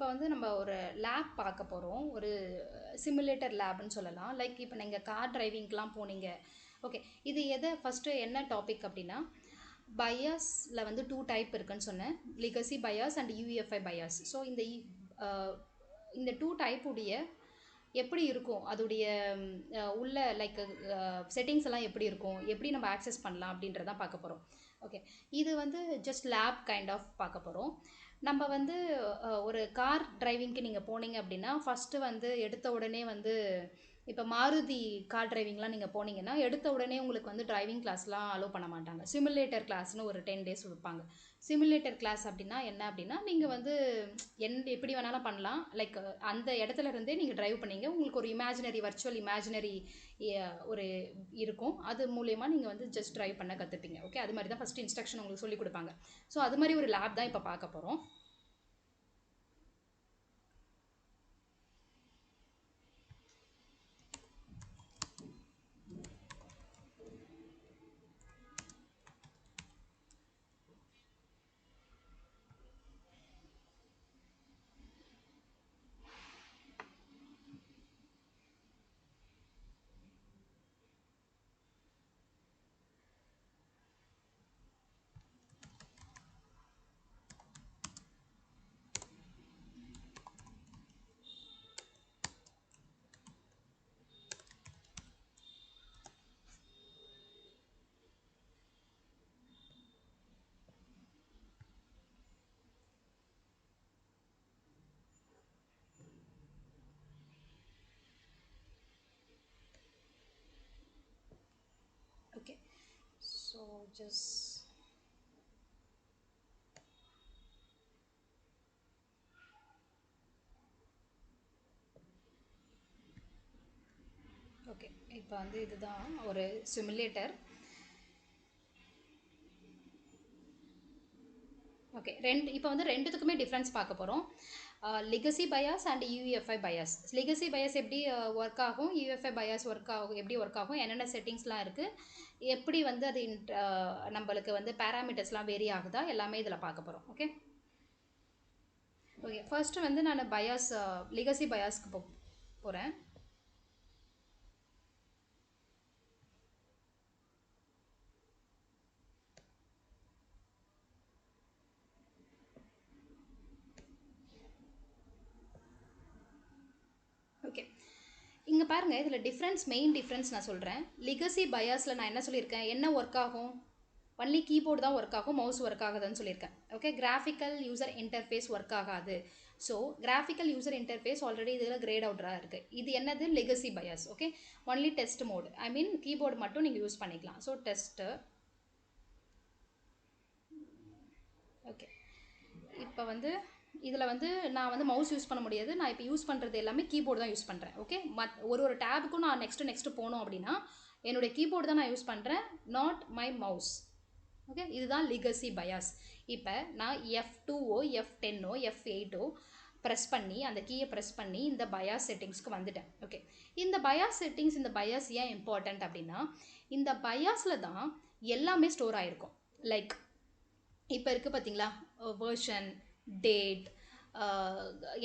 இப்போ வந்து நம்ம ஒரு லேப் பார்க்க போகிறோம். ஒரு சிமுலேட்டர் லேப்னு சொல்லலாம். லைக் இப்போ நீங்கள் கார் டிரைவிங்க்கெலாம் போனீங்க. ஓகே, இது எதை ஃபஸ்ட்டு என்ன டாபிக் அப்படின்னா, பயாஸில் வந்து 2 டைப் இருக்குன்னு சொன்னேன். Legacy BIOS and UEFI BIOS. So இந்த 2 டைப் உடைய எப்படி இருக்கும், அதோடைய உள்ள லைக் செட்டிங்ஸ் எல்லாம் எப்படி இருக்கும், எப்படி நம்ம ஆக்சஸ் பண்ணலாம் அப்படின்றதான் பார்க்க போகிறோம். ஓகே, இது வந்து ஜஸ்ட் லேப் கைண்ட் ஆஃப் பார்க்க போகிறோம். நம்ம வந்து ஒரு கார் டிரைவிங்க்கு நீங்கள் போனீங்க அப்படின்னா ஃபஸ்ட்டு வந்து எடுத்த உடனே வந்து இப்போ மாருதி கார் டிரைவிங்லாம் நீங்கள் போனீங்கன்னா எடுத்த உடனே உங்களுக்கு வந்து டிரைவிங் கிளாஸ்லாம் அலோவ் பண்ண மாட்டாங்க. சிமுலேட்டர் கிளாஸ்னு ஒரு 10 days வைப்பாங்க. சிமுலேட்டர் கிளாஸ் அப்படின்னா என்ன அப்படின்னா, நீங்கள் வந்து எப்படி வேணாலும் பண்ணலாம். லைக் அந்த இடத்துல இருந்தே நீங்கள் டிரைவ் பண்ணீங்க, உங்களுக்கு ஒரு வர்ச்சுவல் இமேஜினரி ஒரு இருக்கும். அது மூலயமா நீங்கள் வந்து ஜஸ்ட் டிரைவ் பண்ண கற்றுப்பீங்க. ஓகே, அது மாதிரி தான் ஃபஸ்ட்டு இன்ஸ்ட்ரக்ஷன் உங்களுக்கு சொல்லிக் கொடுப்பாங்க. ஸோ அது மாதிரி ஒரு லேப் தான் இப்போ பார்க்க போகிறோம். Okay, so just ஓகே, இப்போ வந்து இதுதான் ஒரு சிமுலேட்டர். ஓகே, இப்போ வந்து ரெண்டுத்துக்குமே டிஃப்ரென்ஸ் பார்க்க போகிறோம். Legacy BIOS and UEFI BIOS. Legacy BIOS எப்படி ஒர்க் ஆகும், யூஎஃப்ஐ பயாஸ் எப்படி ஒர்க் ஆகும், என்னென்ன செட்டிங்ஸ்லாம் இருக்குது, எப்படி வந்து அது நம்மளுக்கு வந்து பேராமீட்டர்ஸ்லாம் வேரி ஆகுதா, எல்லாமே இதில் பார்க்க போகிறோம். ஓகே ஓகே, ஃபர்ஸ்ட்டு வந்து நான் லெகசி பயாஸ்க்கு போகிறேன். ஓகே, இங்கே பாருங்கள், இதில் மெயின் டிஃப்ரென்ஸ் நான் சொல்கிறேன். லெகசி பயாஸில் நான் என்ன சொல்லியிருக்கேன், என்ன ஒர்க் ஆகும், ஒன்லி கீபோர்டு தான் ஒர்க் ஆகும், மவுஸ் ஒர்க் ஆகுதுன்னு சொல்லியிருக்கேன். Okay, graphical user interface work ஆகாது. So graphical user interface already இதில் கிரேட் அவுட்டாக இருக்குது. இது என்னது, legacy BIOS. Okay, only text mode, I mean keyboard மட்டும் நீங்கள் யூஸ் பண்ணிக்கலாம். So test. ஓகே, இப்போ வந்து இதில் வந்து நான் வந்து மவுஸ் யூஸ் பண்ண முடியாது. நான் இப்போ யூஸ் பண்ணுறது எல்லாமே கீபோர்டு தான் யூஸ் பண்ணுறேன். ஓகே, ஒரு டேபுக்கும் நான் நெக்ஸ்ட்டு போனோம் அப்படின்னா என்னுடைய கீபோர்டு தான் நான் யூஸ் பண்ணுறேன், நாட் மை மவுஸ். ஓகே, இதுதான் லெகசி பயாஸ். இப்போ நான் F2ஓ F10ஓ F8ஓ ப்ரெஸ் பண்ணி அந்த கீயை ப்ரெஸ் பண்ணி இந்த பயாஸ் செட்டிங்ஸ்க்கு வந்துட்டேன். ஓகே, இந்த பயாஸ் ஏன் இம்பார்ட்டண்ட் அப்படின்னா, இந்த பயாஸில் தான் எல்லாமே ஸ்டோர் ஆகிருக்கும். லைக் இப்போ இருக்குது பார்த்தீங்களா, வேர்ஷன், டேட்,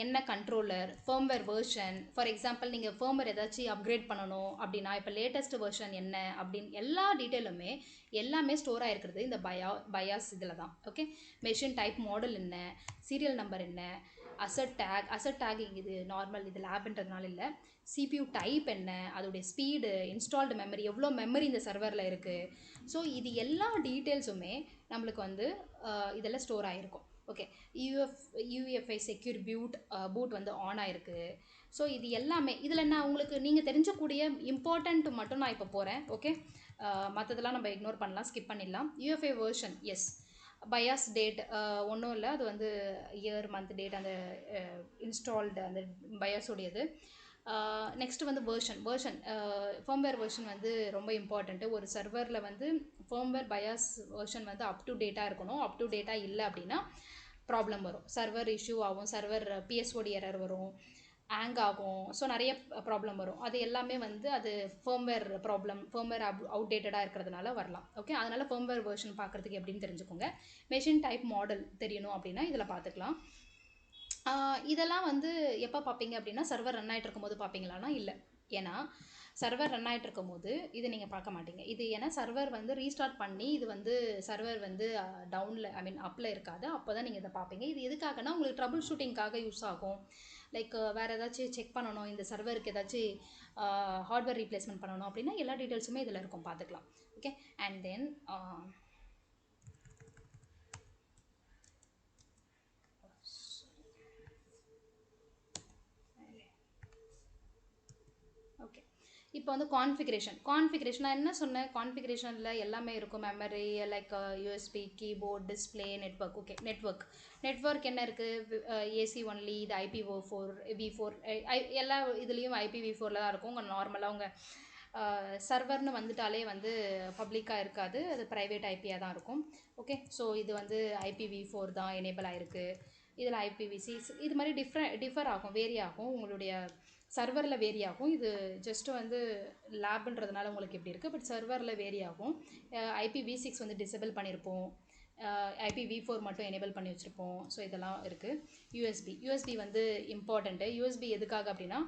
என்ன controller, firmware version. For example நீங்கள் ஃபர்ம்வேர் ஏதாச்சும் அப்கிரேட் பண்ணணும் அப்படின்னா இப்போ லேட்டஸ்ட் வேர்ஷன் என்ன அப்படின்னு எல்லா டீட்டெயிலுமே எல்லாமே ஸ்டோர் ஆகிருக்கிறது இந்த பயாஸ் இதில் தான். ஓகே, மெஷின் டைப், மாடல் என்ன, சீரியல் நம்பர் என்ன, அசட் டேக் இது நார்மல், இது லேப்ன்றதுனால இல்லை. சிபியூ டைப் என்ன, அதோடைய ஸ்பீடு, இன்ஸ்டால்டு மெமரி, எவ்வளோ மெமரி இந்த சர்வரில் இருக்குது. ஸோ இது எல்லா டீட்டெயில்ஸுமே நம்மளுக்கு வந்து இதெல்லாம் ஸ்டோர் ஆகிருக்கும். ஓகே, யூஎஃப்ஐ செக்யூர் பூட் வந்து ஆன் ஆகிருக்கு. ஸோ இது எல்லாமே இதில் நான் உங்களுக்கு நீங்கள் தெரிஞ்சக்கூடிய இம்பார்ட்டண்ட் மட்டும் நான் இப்போ போகிறேன். ஓகே, மற்றதெல்லாம் நம்ம இக்னோர் பண்ணலாம், ஸ்கிப் பண்ணிடலாம். UEFI version, yes. BIOS date ஒன்றும் இல்லை, அது வந்து இயர், மந்த், டேட், அந்த இன்ஸ்டால்டு அந்த பயாஸோடையது. நெக்ஸ்ட்டு வந்து வேர்ஷன் ஃபர்ம்வேர் வேர்ஷன் வந்து ரொம்ப இம்பார்ட்டண்ட்டு. ஒரு சர்வரில் வந்து ஃபர்ம்வேர் பயாஸ் வேர்ஷன் வந்து அப் டு டேட்டாக இருக்கணும். அப் டு டேட்டாக இல்லை அப்படின்னா ப்ராப்ளம் வரும், சர்வர் இஷ்யூ ஆகும், சர்வர் பிஎஸ்ஓடி எரர் வரும், ஹேங் ஆகும். ஸோ நிறைய ப்ராப்ளம் வரும். அது எல்லாமே வந்து அது ஃபர்ம்வேர் அவுடேட்டடாக இருக்கிறதுனால வரலாம். ஓகே, அதனால் ஃபர்ம்வேர் வேர்ஷன் பார்க்குறதுக்கு எப்படின்னு தெரிஞ்சுக்கோங்க. மெஷின் டைப், மாடல் தெரியணும் அப்படின்னா இதில் பார்த்துக்கலாம். இதெல்லாம் வந்து எப்போ பார்ப்பீங்க அப்படின்னா சர்வர் ரன் ஆகிட்டு இருக்கும்போது பார்ப்பீங்களான்னா இல்லை. ஏன்னா சர்வர் ரன் ஆகிட்டு இருக்கும்போது இது நீங்கள் பார்க்க மாட்டீங்க. இது ஏன்னா சர்வர் வந்து ரீஸ்டார்ட் பண்ணி இது வந்து சர்வர் வந்து டவுனில் ஐ மீன் அப்பில் இருக்காது. அப்போ தான் நீங்கள் இதை பார்ப்பீங்க. இது எதுக்காகனா உங்களுக்கு ட்ரபிள் ஷூட்டிங்காக யூஸ் ஆகும். லைக் வேறு ஏதாச்சும் செக் பண்ணணும், இந்த சர்வருக்கு ஏதாச்சும் ஹார்ட்வேர் ரீப்ளேஸ்மெண்ட் பண்ணணும் அப்படின்னா எல்லா டீட்டெயில்ஸுமே இதில் இருக்கும், பார்த்துக்கலாம். ஓகே, அண்ட் தென் ஓகே, இப்போ வந்து கான்ஃபிகரேஷன் நான் என்ன சொன்னேன், கான்ஃபிகரேஷனில் எல்லாமே இருக்கும். Memory, like USB, keyboard, display, network. Okay, network என்ன இருக்குது, ஏசி ஒன்லி, இது IPv4 V4 எல்லா இதுலேயும் IPv4 தான் இருக்கும். உங்கள் நார்மலாக உங்கள் சர்வர்னு வந்துட்டாலே வந்து பப்ளிக்காக இருக்காது, அது ப்ரைவேட் ஐபியாக தான் இருக்கும். ஓகே, ஸோ இது வந்து IPv4 தான் எனேபிள் ஆகிருக்கு. இதில் IPv6 இது மாதிரி டிஃபர் ஆகும், வேரி ஆகும், உங்களுடைய சர்வரில் வேரி ஆகும். இது ஜஸ்ட்டு வந்து லேப்ன்றதுனால உங்களுக்கு எப்படி இருக்குது, பட் சர்வரில் வேரி ஆகும். IPv6 வந்து டிசேபிள் பண்ணியிருப்போம், IPv4 மட்டும் எனேபிள் பண்ணி வச்சுருப்போம். ஸோ இதெல்லாம் இருக்குது. யூஎஸ்பி வந்து இம்பார்ட்டண்ட்டு. யூஎஸ்பி எதுக்காக அப்படின்னா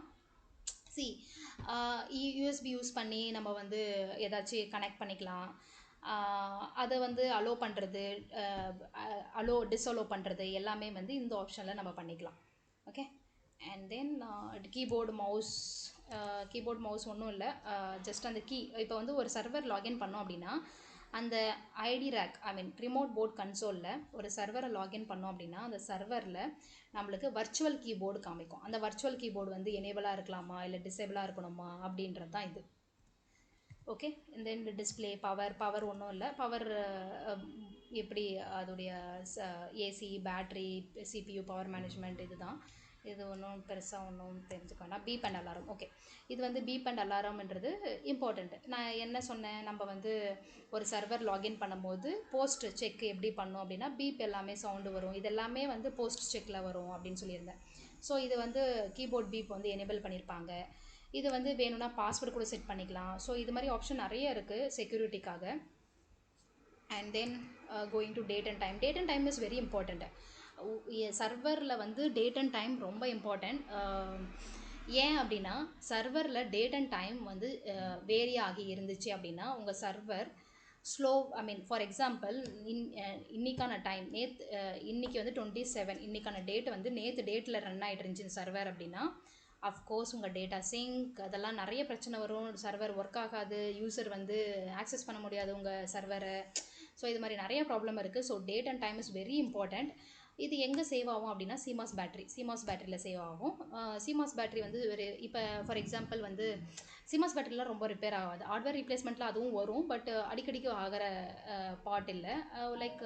யூஎஸ்பி யூஸ் பண்ணி நம்ம வந்து ஏதாச்சும் கனெக்ட் பண்ணிக்கலாம். அதை வந்து அலோ பண்ணுறது, டிஸ்அலோ பண்ணுறது எல்லாமே வந்து இந்த ஆப்ஷனில் நம்ம பண்ணிக்கலாம். Okay, and then keyboard mouse ஒன்றும் இல்லை, ஜஸ்ட் அந்த இப்போ வந்து ஒரு சர்வர் லாகின் பண்ணோம் அப்படின்னா அந்த ஐடி ரேக் ஐ மீன் ரிமோட் போர்ட் கன்சோலில் ஒரு சர்வரை லாகின் பண்ணோம் அப்படின்னா அந்த சர்வரில் நம்மளுக்கு வர்ச்சுவல் கீபோர்டு காமிக்கும். அந்த வர்ச்சுவல் கீபோர்டு வந்து எனேபிளாக இருக்கலாமா இல்லை டிசேபிளாக இருக்கணுமா அப்படின்றது தான் இது. ஓகே, தென் டிஸ்பிளே, பவர் ஒன்றும் இல்லை. பவர் எப்படி அதோடைய AC, battery, CPU, power management இதுதான். இது ஒன்றும் பெருசாக ஒன்றும் தெரிஞ்சுக்க வேணாம். Beep and alarm. ஓகே, இது வந்து பீப் அண்ட் அலாரம்ன்றது இம்பார்ட்டண்ட்டு. நான் என்ன சொன்னேன், நம்ம வந்து ஒரு சர்வர் லாகின் பண்ணும்போது போஸ்ட் செக் எப்படி பண்ணோம் அப்படின்னா பீப் எல்லாமே சவுண்டு வரும், இது எல்லாமே வந்து போஸ்ட் செக்கில் வரும் அப்படின்னு சொல்லியிருந்தேன். ஸோ இது வந்து கீபோர்ட் பீப் வந்து எனேபிள் பண்ணியிருப்பாங்க. இது வந்து வேணும்னா பாஸ்வேர்டு கூட செட் பண்ணிக்கலாம். ஸோ இது மாதிரி ஆப்ஷன் நிறைய இருக்குது செக்யூரிட்டிக்காக. And then going to date and time is very important. சர்வரில் வந்து டேட் அண்ட் டைம் ரொம்ப இம்பார்ட்டண்ட். ஏன் அப்படின்னா சர்வரில் டேட் அண்ட் டைம் வந்து வேரி ஆகி இருந்துச்சு அப்படின்னா உங்கள் server slow I mean for example இன்றைக்கான டைம் இன்றைக்கி வந்து 27, இன்றைக்கான டேட் வந்து நேற்று டேட்டில் ரன் ஆகிட்டு இருந்துச்சு சர்வர் அப்படின்னா அஃப்கோர்ஸ் உங்கள் டேட்டா சிங்க் அதெல்லாம் நிறைய பிரச்சனை வரும். சர்வர் ஒர்க் ஆகாது, யூசர் வந்து ஆக்சஸ் பண்ண முடியாது உங்கள் சர்வரை. ஸோ இது மாதிரி நிறைய ப்ராப்ளம் இருக்குது. So date and time is very important. இது எங்கே சேவ் ஆகும் அப்படின்னா சிமாஸ் பேட்டரியில் சேவ் ஆகும். சிமாஸ் பேட்டரி வந்து ஒரு இப்போ ஃபார் எக்ஸாம்பிள் வந்து சிமாஸ் பேட்டரிலாம் ரொம்ப ரிப்பேர் ஆகாது. ஹார்ட்வேர் ரீப்ளேஸ்மெண்ட்டில் அதுவும் வரும், பட் அடிக்கடிக்கு ஆகிற பார்ட் இல்லை. லைக்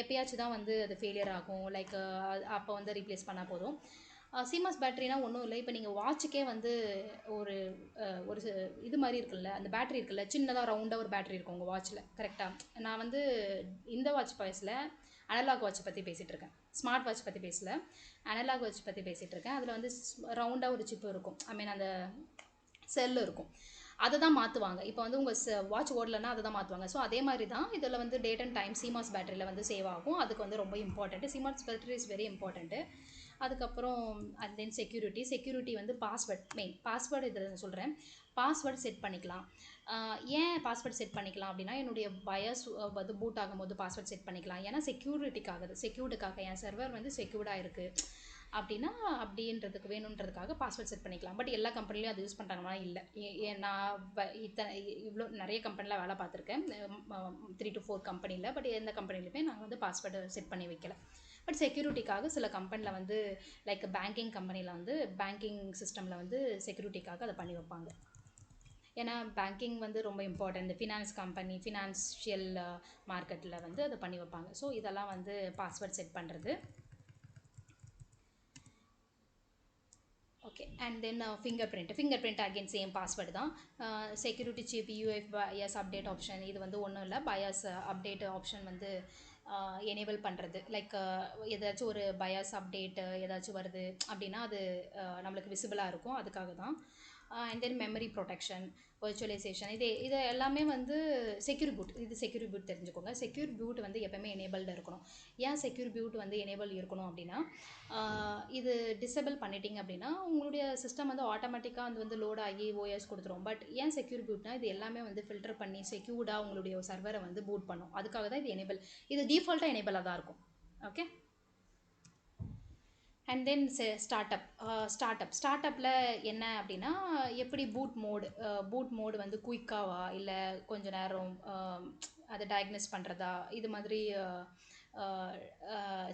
எப்பயாச்சும் தான் வந்து அது ஃபெயிலியர் ஆகும். லைக் அப்போ வந்து ரீப்ளேஸ் பண்ணால் போதும். சிமாஸ் பேட்டரினா ஒன்றும் இல்லை. இப்போ நீங்கள் வாட்சுக்கே வந்து ஒரு இது மாதிரி இருக்குல்ல, அந்த பேட்டரி இருக்குல்ல, சின்னதாக ரவுண்டாக ஒரு பேட்டரி இருக்கும் உங்கள் வாட்சில், கரெக்டாக? நான் வந்து இந்த வாட்ச் பேசல, அனலாக் வாட்சை பற்றி பேசிகிட்டு இருக்கேன். ஸ்மார்ட் வாட்ச் பற்றி பேசல, அனலாக் வாட்ச் பற்றி பேசிகிட்டு இருக்கேன். அதில் வந்து ரவுண்டாக ஒரு சிப்பு இருக்கும், ஐ மீன் அந்த செல்லு இருக்கும், அதை தான் மாற்றுவாங்க. இப்போ வந்து உங்கள் வாட்ச் ஓடலைன்னா அதை தான் மாற்றுவாங்க. ஸோ அதே மாதிரி தான் இதில் வந்து டேட் அண்ட் டைம் சிமாஸ் பேட்டரியில் வந்து சேவ் ஆகும். அதுக்கு வந்து ரொம்ப important. CMOS battery is very important. அதுக்கப்புறம் அண்ட் தென் செக்யூரிட்டி வந்து பாஸ்வேர்டு இதில் சொல்கிறேன். பாஸ்வேர்டு செட் பண்ணிக்கலாம். ஏன் பாஸ்வேர்டு செட் பண்ணிக்கலாம் அப்படின்னா என்னுடைய பயஸ் வந்து பூட் ஆகும்போது பாஸ்வேர்டு செட் பண்ணிக்கலாம். ஏன்னா செக்யூர்டுக்காக என் சர்வர் வந்து செக்யூர்டாக இருக்குது அப்படின்னா அப்படின்றதுக்கு வேணுன்றதுக்காக பாஸ்வேர்ட் செட் பண்ணிக்கலாம். பட் எல்லா கம்பெனிலையும் அது யூஸ் பண்ணுறாங்கன்னா இல்லை. நான் இவ்வளோ நிறைய கம்பெனியில் வேலை பார்த்துருக்கேன், 3 to 4 கம்பெனியில். பட் எந்த கம்பெனிலுமே நாங்கள் வந்து பாஸ்வேர்டு செட் பண்ணி வைக்கல. பட் செக்யூரிட்டிக்காக சில கம்பெனியில் வந்து லைக் பேங்கிங் கம்பெனியில் வந்து பேங்கிங் சிஸ்டமில் வந்து செக்யூரிட்டிக்காக அதை பண்ணி வைப்பாங்க. ஏன்னா பேங்கிங் வந்து ரொம்ப இம்பார்ட்டன்ட். ஃபினான்ஸ் கம்பெனி, ஃபினான்ஷியல் மார்க்கெட்டில் வந்து அதை பண்ணி வைப்பாங்க. ஸோ இதெல்லாம் வந்து பாஸ்வேர்ட் செட் பண்ணுறது. Okay, and then fingerprint again same password தான். Security chip, UFS update option, இது வந்து ஒன்றும் இல்லை. பயாஸ் அப்டேட் ஆப்ஷன் வந்து எனேபிள் பண்ணுறது. லைக் ஏதாச்சும் ஒரு பயாஸ் அப்டேட்டு ஏதாச்சும் வருது அப்படின்னா அது நம்மளுக்கு விசிபிளாக இருக்கும், அதுக்காக தான். And then memory protection, virtualization, இது எல்லாமே வந்து செக்யூர் பூட். இது செக்யூர் பூட் தெரிஞ்சுக்கோங்க. செக்யூர் பூட் வந்து எப்பவுமே எனேபிள்டு இருக்கணும். ஏன் செக்யூர் பூட் வந்து எனேபிள் இருக்கணும் அப்படின்னா, இது டிசேபிள் பண்ணிட்டீங்க அப்படின்னா உங்களுடைய சிஸ்டம் வந்து ஆட்டோமேட்டிக்காக அது வந்து லோட் ஆகி ஓஎஸ் கொடுத்துரும். பட் ஏன் செக்யூர் பூட்னா இது எல்லாமே வந்து ஃபில்டர் பண்ணி செக்யூர்டாக உங்களுடைய சர்வரை வந்து பூட் பண்ணும். அதுக்காக தான் இது எனேபிள். இது டிஃபால்ட்டாக எனேபிளாக தான் இருக்கும். ஓகே. அண்ட் தென் ஸ்டார்ட் அப்பில் என்ன அப்படின்னா, எப்படி பூட் மோடு வந்து குயிக்காவா இல்லை கொஞ்ச நேரம் அதை டயக்னோஸ் பண்ணுறதா, இது மாதிரி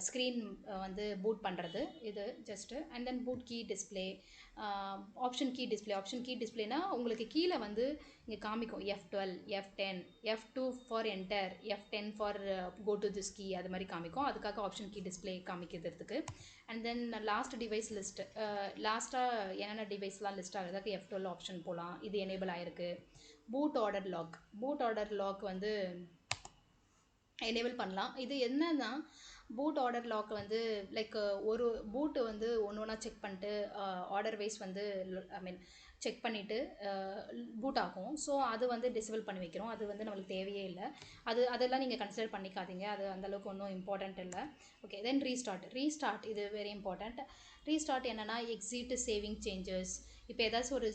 ஸ்க்ரீன் வந்து பூட் பண்ணுறது இது just. And then boot key display, option key டிஸ்பிளேனா உங்களுக்கு கீழே வந்து இங்கே காமிக்கும் F12, F10, F2 for enter, F10 for go to this key, அது மாதிரி காமிக்கும். அதுக்காக ஆப்ஷன் கீ டிஸ்பிளே காமிக்கிறதுக்கு. And then last device list, லாஸ்ட்டாக என்னென்ன டிவைஸ்லாம் லிஸ்ட் ஆகுறதுக்கு F12 ஆப்ஷன் போகலாம். இது எனேபிள் ஆகிருக்கு. பூட் ஆர்டர் லாக் வந்து எனேபிள் பண்ணலாம். இது என்னன்னா, பூட் ஆர்டர் லாக் வந்து லைக் ஒரு பூட்டு வந்து ஒன்று ஒன்றா செக் பண்ணிட்டு ஆர்டர் வைஸ் வந்து செக் பண்ணிவிட்டு பூட் ஆகும். ஸோ அது வந்து டிசேபிள் பண்ணி வைக்கிறோம். அது வந்து நம்மளுக்கு தேவையே இல்லை. அதெல்லாம் நீங்கள் கன்சிடர் பண்ணிக்காதீங்க. அது அந்தளவுக்கு ஒன்றும் இம்பார்ட்டண்ட் இல்லை. ஓகே. தென் ரீஸ்டார்ட் இது வெரி இம்பார்ட்டண்ட். ரீஸ்டார்ட் என்னென்னா, எக்ஸிட், சேவிங் சேஞ்சஸ். இப்போ ஏதாச்சும் ஒரு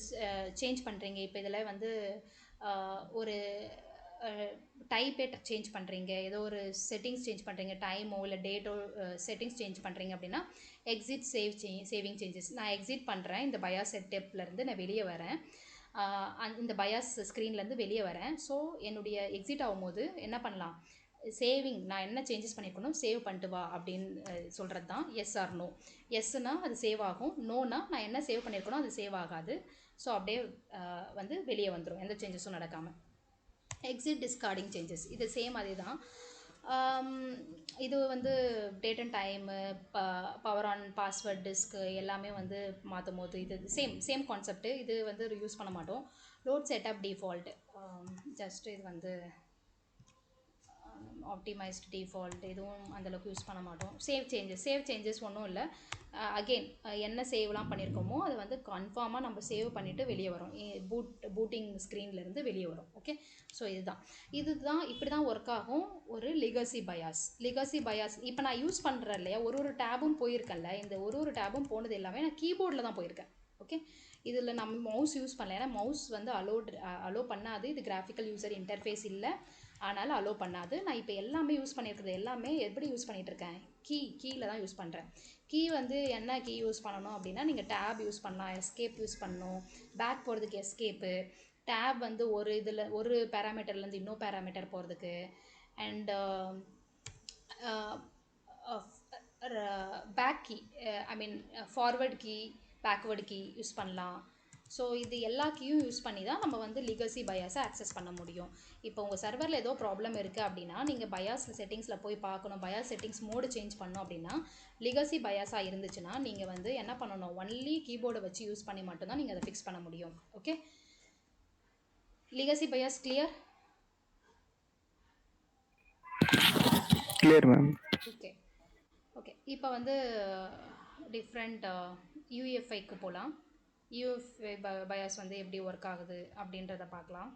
சேஞ்ச் பண்ணுறீங்க. இப்போ இதில் வந்து ஒரு டைப்பே சேஞ்ச் பண்ணுறீங்க, ஏதோ ஒரு செட்டிங்ஸ் சேஞ்ச் பண்ணுறீங்க, டைமோ இல்லை டேட்டோ செட்டிங்ஸ் சேஞ்ச் பண்ணுறீங்க அப்படின்னா எக்ஸிட் சேவிங் சேஞ்சஸ். நான் எக்ஸிட் பண்ணுறேன். இந்த பயாஸ் செட்டப்லேருந்து நான் வெளியே வரேன். இந்த பயாஸ் ஸ்க்ரீன்லேருந்து வெளியே வரேன். ஸோ என்னுடைய எக்ஸிட் ஆகும்போது என்ன பண்ணலாம், சேவிங் நான் என்ன சேஞ்சஸ் பண்ணியிருக்கணும் சேவ் பண்ணிட்டு வா அப்படின்னு சொல்கிறது தான் எஸ் ஆர் நோ. எஸ்னா அது சேவ் ஆகும், நோனா நான் என்ன சேவ் பண்ணியிருக்கணும் அது சேவ் ஆகாது. ஸோ அப்படியே வந்து வெளியே வந்துடும், எந்த சேஞ்சஸும் நடக்காமல். எக்ஸிட் டிஸ்கார்டிங் சேஞ்சஸ் இது சேம் அதே தான். இது வந்து date and time, power on, password, disc எல்லாமே வந்து மாற்றும் போது இது சேம் கான்செப்ட்டு. இது வந்து யூஸ் பண்ண மாட்டோம். லோட் செட்டப் டிஃபால்ட், ஜஸ்ட் இது வந்து ஆப்டிமைஸ்ட் டிஃபால்ட், இதுவும் அந்தளவுக்கு யூஸ் பண்ண மாட்டோம். சேவ் சேஞ்சஸ் ஒன்றும் இல்லை. அகெயின் என்ன சேவ்லாம் பண்ணியிருக்கோமோ அது வந்து கன்ஃபார்மாக நம்ம சேவ் பண்ணிவிட்டு வெளியே வரும், பூட்டிங் ஸ்க்ரீன்லேருந்து வெளியே வரும். ஓகே. ஸோ இதுதான் இப்படி தான் ஒர்க் ஆகும் ஒரு லெகசி பயாஸ். இப்போ நான் யூஸ் பண்ணுறேன் இல்லையா, ஒரு டேபும் போயிருக்கேன்ல, இந்த ஒரு டேபும் போனது எல்லாமே நான் கீபோர்டில் தான் போயிருக்கேன். ஓகே. இதில் நம்ம மவுஸ் யூஸ் பண்ணல, ஏன்னா மவுஸ் வந்து அலோ பண்ணாது. இது கிராஃபிக்கல் யூசர் இன்டர்ஃபேஸ் இல்லை, அதனால் அலோ பண்ணாது. நான் இப்போ எல்லாமே யூஸ் பண்ணியிருக்கிறது எல்லாமே எப்படி யூஸ் பண்ணிகிட்ருக்கேன், கீயில் தான் யூஸ் பண்ணுறேன். கீ வந்து என்ன கீ யூஸ் பண்ணணும் அப்படின்னா, நீங்கள் டேப் யூஸ் பண்ணலாம், எஸ்கேப் யூஸ் பண்ணணும், பேக் போகிறதுக்கு எஸ்கேப்பு, டேப் வந்து ஒரு பேராமீட்டர்லேருந்து இன்னொரு பேராமீட்டர் போகிறதுக்கு, and back key, forward key, backward key use பண்ணலாம். ஸோ இது எல்லா கீயும் யூஸ் பண்ணி தான் நம்ம வந்து லெகசி பயாஸை ஆக்சஸ் பண்ண முடியும். இப்போ உங்கள் சர்வரில் ஏதோ ப்ராப்ளம் இருக்குது அப்படின்னா நீங்கள் பயாஸ் செட்டிங்ஸில் போய் பார்க்கணும். பயாஸ் செட்டிங்ஸ் மோடு சேஞ்ச் பண்ணோம் அப்படின்னா, லெகசி பயாஸாக இருந்துச்சுன்னா நீங்கள் வந்து என்ன பண்ணணும், ஒன்லி கீபோர்டை வச்சு யூஸ் பண்ணி மட்டும்தான் நீங்கள் அதை ஃபிக்ஸ் பண்ண முடியும். Okay. Legacy BIOS clear ma'am. Okay. இப்போ வந்து டிஃப்ரெண்ட் யூஎஃப்ஐக்கு போகலாம். யூஎஃப்ஐ பயாஸ் வந்து எப்படி ஒர்க் ஆகுது அப்படின்றத பார்க்கலாம்.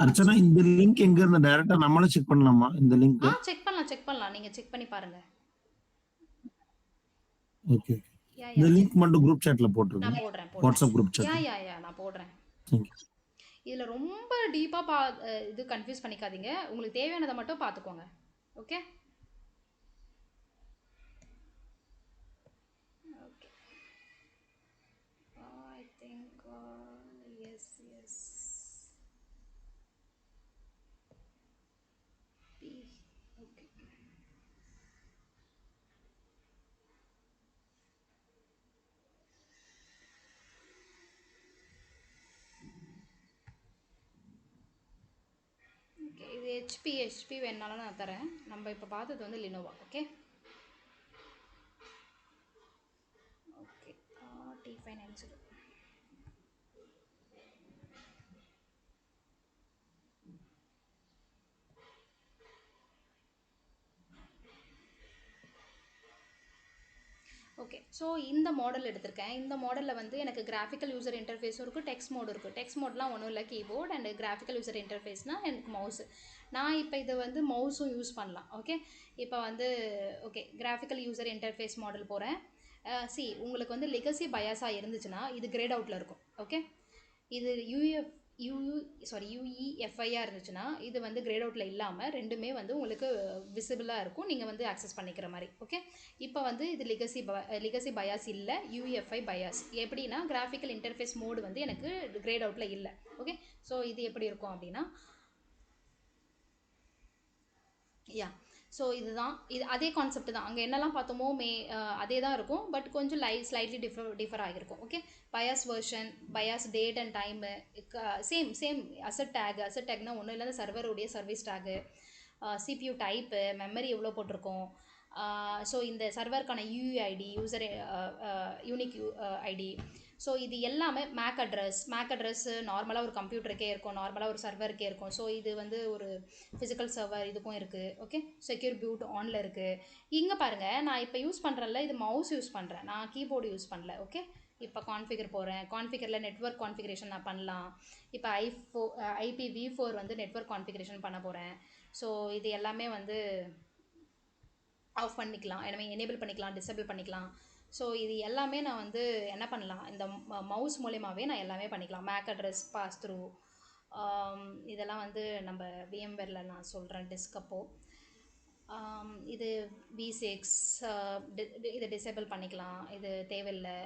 அர்ச்சனா, இந்த லிங்க் எங்க இருந்து டைரக்டா நம்மளே செக் பண்ணலாமா? இந்த லிங்க் செக் பண்ணலாம். நீங்க செக் பண்ணி பாருங்க. ஓகே. இந்த லிங்க் மட்டும் குரூப் சாட்ல போட்டுருங்க. நான் போடுறேன். WhatsApp group chat. நான் போடுறேன். Thank you. இதுல ரொம்ப டீப்பா இது கன்ஃபியூஸ் பண்ணிக்காதீங்க. உங்களுக்கு தேவையானதை மட்டும் பார்த்துக்கோங்க. Okay. Okay. I think S okay. Okay. இது ஹெச்பி வேணாலும் நான் தரேன். நம்ம இப்போ பார்த்தது வந்து Lenovo. Okay okay T590. Okay so இந்த மாடல் எடுத்திருக்கேன். இந்த மாடலில் வந்து எனக்கு கிராஃபிக்கல் யூசர் இன்டர்ஃபேஸும் இருக்குது, டெக்ஸ்ட் மோடு இருக்குது. டெக்ஸ்ட் மோட்லாம் ஒன்றும் இல்லை, கீபோர்ட் அண்ட் கிராஃபிக்கல் யூசர் இன்டர்ஃபேஸ்னால் எனக்கு மவுஸு. நான் இப்போ இது வந்து மவுஸும் யூஸ் பண்ணலாம். ஓகே இப்போ வந்து okay graphical user interface model போகிறேன். உங்களுக்கு வந்து லெகசி பயாஸாக இருந்துச்சுன்னா இது கிரேட் அவுட்டில் இருக்கும். ஓகே இது யூஇஎஃப்ஐயாக இருந்துச்சுன்னா இது வந்து கிரேட் அவுட்டில் இல்லாமல் ரெண்டுமே வந்து உங்களுக்கு விசிபிளாக இருக்கும், நீங்கள் வந்து ஆக்சஸ் பண்ணிக்கிற மாதிரி. ஓகே இப்போ வந்து இது லெகசி பயாஸ் இல்லை, யூஇஎஃப்ஐ பயாஸ். எப்படின்னா கிராஃபிக்கல் இன்டர்ஃபேஸ் மோடு வந்து எனக்கு கிரேட் அவுட்டில் இல்லை. ஓகே ஸோ இது எப்படி இருக்கும் அப்படின்னா ஸோ இதுதான், இது அதே கான்செப்ட் தான். அங்கே என்னெல்லாம் பார்த்தோமோ அதே தான் இருக்கும், பட் கொஞ்சம் ஸ்லைட்லி டிஃபர் ஆகிருக்கும். Okay BIOS version, BIOS date and time same asset டேக்னா ஒன்றும் இல்லை, சர்வருடைய service tag, CPU type, memory எவ்வளோ போட்டிருக்கோம், ஸோ இந்த சர்வருக்கான UID, user unique ID, so இது எல்லாமே மேக் அட்ரஸ் நார்மலாக ஒரு கம்ப்யூட்டருக்கே இருக்கும், நார்மலாக ஒரு சர்வருக்கே இருக்கும். ஸோ இது வந்து ஒரு ஃபிசிக்கல் சர்வர் இதுக்கும் இருக்குது. ஓகே செக்யூர் பியூட் ஆனில் இருக்குது. இங்கே பாருங்கள், நான் இப்போ யூஸ் பண்ணுறேன்ல, இது மவுஸ் யூஸ் பண்ணுறேன், நான் கீபோர்டு யூஸ் பண்ணல. ஓகே இப்போ கான்ஃபிகர் போகிறேன். கான்ஃபிகரில் நெட்வொர்க் கான்ஃபிகரேஷன் நான் பண்ணலாம். இப்போ IPv4 வந்து நெட்வொர்க் கான்ஃபிகரேஷன் பண்ண போகிறேன். ஸோ இது எல்லாமே வந்து ஆஃப் பண்ணிக்கலாம், எனேபிள் பண்ணிக்கலாம், டிசேபிள் பண்ணிக்கலாம். ஸோ இது எல்லாமே நான் வந்து என்ன பண்ணலாம், இந்த மவுஸ் மூலயமாவே நான் எல்லாமே பண்ணிக்கலாம். மேக் அட்ரஸ் பாஸ் த்ரூ இதெல்லாம் வந்து நம்ம VMwareல நான் சொல்கிறேன் டிஸ்கப்போ. இது V6 இதை டிசேபிள் பண்ணிக்கலாம், இது தேவையில்லை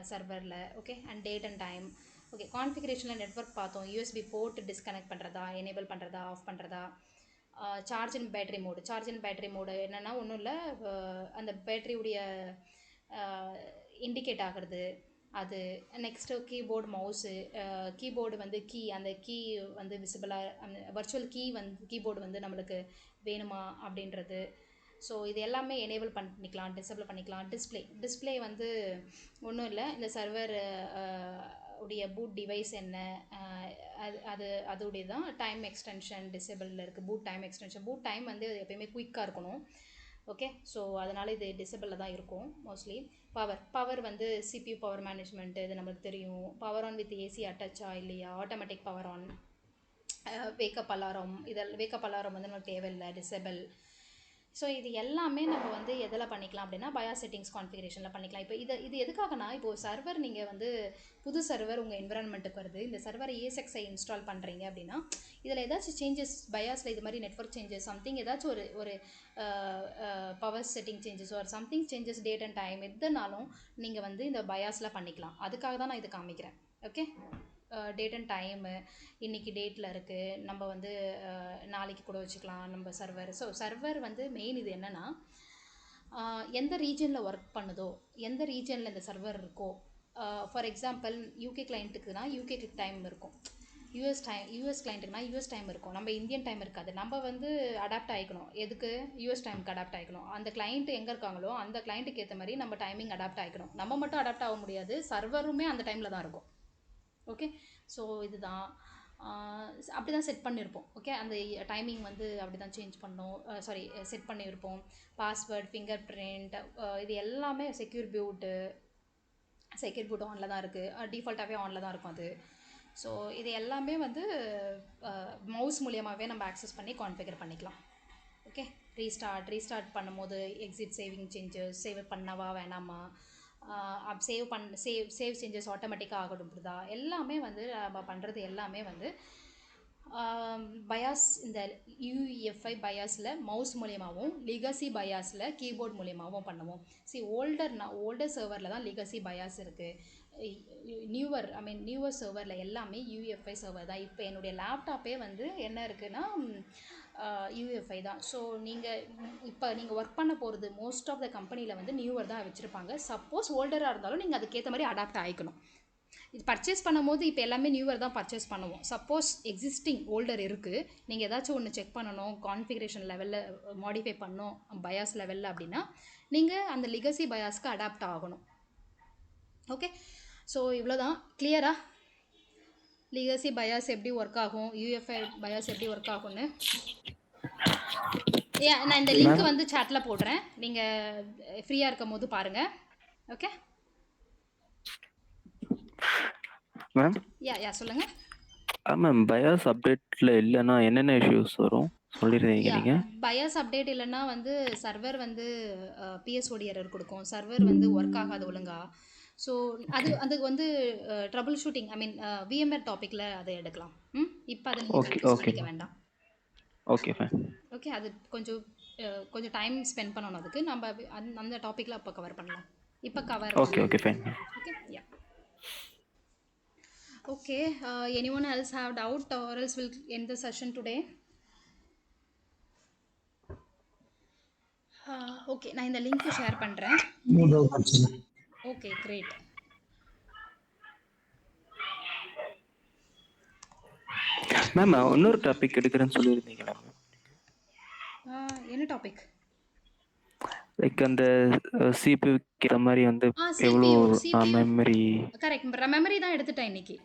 சர்வரில். Okay and date and time. Okay கான்ஃபிகரேஷனில் நெட்வொர்க் பார்த்தோம், USB போர்ட் டிஸ்கனெக்ட் பண்ணுறதா, எனேபிள் பண்ணுறதா, ஆஃப் பண்ணுறதா. சார்ஜ் அண்ட் பேட்டரி மோடு என்னென்னா ஒன்றும் இல்லை, அந்த பேட்டரியுடைய இண்டிகேட் ஆகிறது அது. நெக்ஸ்ட்டு கீபோர்டு மவுஸு, கீபோர்டு வந்து அந்த கீ வந்து விசிபிளாக, அந்த வர்ச்சுவல் கீபோர்டு வந்து நம்மளுக்கு வேணுமா அப்படின்றது. ஸோ இது எல்லாமே எனேபிள் பண்ணிக்கலாம், டிசேபிள் பண்ணிக்கலாம். டிஸ்பிளே வந்து ஒன்றும் இல்லை, இந்த சர்வர் உடைய பூட் டிவைஸ் என்ன, அதுடைய தான் டைம் எக்ஸ்டென்ஷன் டிசேபிளில் இருக்குது. பூட் டைம் வந்து எப்பயுமே குயிக்காக இருக்கணும். ஓகே ஸோ அதனால் இது டிசேபிளில் தான் இருக்கும் மோஸ்ட்லி. பவர் வந்து CPU பவர் மேனேஜ்மெண்ட்டு இது நம்மளுக்கு தெரியும். பவர் ஆன் வித் AC அட்டாச்சா இல்லையா, automatic power on, wake up alarm வந்து நமக்கு தேவையில்லை, டிசேபிள். ஸோ இது எல்லாமே நம்ம வந்து எதில் பண்ணிக்கலாம் அப்படின்னா பயாஸ் செட்டிங்ஸ் கான்ஃபிகரேஷனில் பண்ணிக்கலாம். இப்போ இது எதுக்காகனா, இப்போது சர்வர் நீங்கள் வந்து புது சர்வர் உங்கள் என்விரான்மெண்ட்டுக்கு வருது, இந்த சர்வரை ESXi இன்ஸ்டால் பண்ணுறீங்க அப்படின்னா இதில் ஏதாச்சும் சேஞ்சஸ் பயாஸில் இது மாதிரி நெட்வொர்க் சேஞ்சஸ் சம்திங் ஏதாச்சும் ஒரு பவர் செட்டிங் சேஞ்சஸ் ஒரு something changes date and time எதுனாலும் நீங்கள் வந்து இந்த பயாஸில் பண்ணிக்கலாம். அதுக்காக தான் நான் இது காமிக்கிறேன். ஓகே டேட் அண்ட் டைமு இன்றைக்கி டேட்டில் இருக்குது, நம்ம வந்து நாளைக்கு கூட வச்சுக்கலாம் நம்ம சர்வர். ஸோ சர்வர் வந்து மெயின் இது என்னென்னா, எந்த ரீஜனில் ஒர்க் பண்ணுதோ, எந்த ரீஜனில் இந்த சர்வர் இருக்கோ, for example UK கிளைண்ட்டுக்குனா UK time இருக்கும், யூஎஸ் கிளைண்ட்டுக்குனா US டைம் இருக்கும், நம்ம இந்தியன் டைம் இருக்காது. நம்ம வந்து அடாப்ட் ஆகிக்கணும், எதுக்கு US டைமுக்கு அடாப்ட் ஆகிக்கணும். அந்த கிளைண்ட்டு எங்கே இருக்காங்களோ அந்த கிளைண்ட்டுக்கு ஏற்ற மாதிரி நம்ம டைமிங் அடாப்ட் ஆகிக்கணும். நம்ம மட்டும் அடாப்ட் ஆக முடியாது, சர்வருமே அந்த டைமில் தான் இருக்கும். ஓகே ஸோ இதுதான் அப்படி தான் செட் பண்ணியிருப்போம். ஓகே அந்த டைமிங் வந்து அப்படி தான் சேஞ்ச் பண்ணோம், செட் பண்ணியிருப்போம். பாஸ்வேர்ட், ஃபிங்கர் பிரிண்ட், இது எல்லாமே செக்யூர் பியூட் ஆனில் தான் இருக்குது, டிஃபால்ட்டாகவே ஆனில் தான் இருக்கும் அது. ஸோ இது எல்லாமே வந்து மவுஸ் மூலியமாகவே நம்ம ஆக்சஸ் பண்ணி கான்ஃபிகர் பண்ணிக்கலாம். ஓகே ரீஸ்டார்ட் பண்ணும்போது எக்ஸிட் சேவ் பண்ணவா வேணாமா, சேவ் சேஞ்சஸ் ஆட்டோமேட்டிக்காக ஆகணும்ன்றதா, எல்லாமே வந்து நம்ம பண்ணுறது எல்லாமே வந்து பயாஸ் இந்த UEFI பயாஸில் மவுஸ் மூலியமாகவும், லெகசி பயாஸில் கீபோர்ட் மூலியமாகவும் பண்ணுவோம். ஓல்டர் சர்வரில் தான் லெகசி பயாஸ் இருக்குது. நியூவர் சர்வரில் எல்லாமே UEFI சர்வர் தான். இப்போ என்னுடைய லேப்டாப்பே வந்து என்ன இருக்குன்னா UEFI தான். ஸோ இப்போ நீங்கள் ஒர்க் பண்ண போகிறது மோஸ்ட் ஆஃப் த கம்பெனியில் வந்து நியூவர் தான் வச்சுருப்பாங்க. சப்போஸ் ஓல்டராக இருந்தாலும் நீங்கள் அதுக்கேற்ற மாதிரி அடாப்ட் ஆகிக்கணும். இது பர்ச்சேஸ் பண்ணும்போது இப்போ எல்லாமே நியூவர் தான் பர்ச்சேஸ் பண்ணுவோம். சப்போஸ் எக்ஸிஸ்டிங் ஓல்டர் இருக்குது, நீங்கள் ஏதாச்சும் ஒன்று செக் பண்ணணும், கான்ஃபிகரேஷன் லெவலில் மாடிஃபை பண்ணணும் பயாஸ் லெவலில் அப்படின்னா நீங்கள் அந்த லிகசி பயாஸ்க்கு அடாப்ட் ஆகணும். ஓகே, ஸோ இவ்வளோதான். கிளியரா? லிகசி பயாஸ் எப்படி ஒர்க் ஆகும், யூஎஃப்ஐ பயாஸ் எப்படி ஒர்க் ஆகும்னு நான் இந்த லிங்க் வந்து சாட்டில் போடுறேன், நீங்கள் ஃப்ரீயாக இருக்கும் போது பாருங்கள். Okay ma'am. யா சொல்லுங்கள். மேம் பயாஸ் அப்டேட்டில் இல்லைன்னா என்னென்ன இஷ்யூஸ் வரும் சொல்லிடுறீங்க நீங்கள்? பயாஸ் அப்டேட் இல்லைன்னா வந்து சர்வர் வந்து பிஎஸ்ஓடி எரர் கொடுக்கும், சர்வர் வந்து ஒர்க் ஆகாது ஒழுங்கா. ஸோ அதுக்கு வந்து ட்ரபிள் ஷூட்டிங், ஐ மீன் விஎம்ஆர் டாப்பிக்கில் அதை எடுக்கலாம். இப்போ அதை நீங்கள் பண்ணிக்க வேண்டாம். Okay fine. ஓகே, அது கொஞ்சம் டைம் ஸ்பெண்ட் பண்ணணும் அதுக்கு. நம்ம அந்த டாப்பிக்கில் அப்போ கவர் பண்ணலாம். இப்போ cover. Okay fine. Okay yeah okay. anyone else have doubt or else we'll end the session today? Okay, நான் இந்த லிங்க் ஷேர் பண்ணுறேன். Okay great. மேம் இன்னொரு டாபிக் எடுக்கிறேன்னு சொல்லியிருந்தீங்களா மேம்? என்ன டாபிக்? லைக் அந்த சிபியூ மாதிரி வந்து எவ்வளோ மெமரி. கரெக்ட், மெமரி தான் எடுத்துட்டேன் இன்னைக்கு.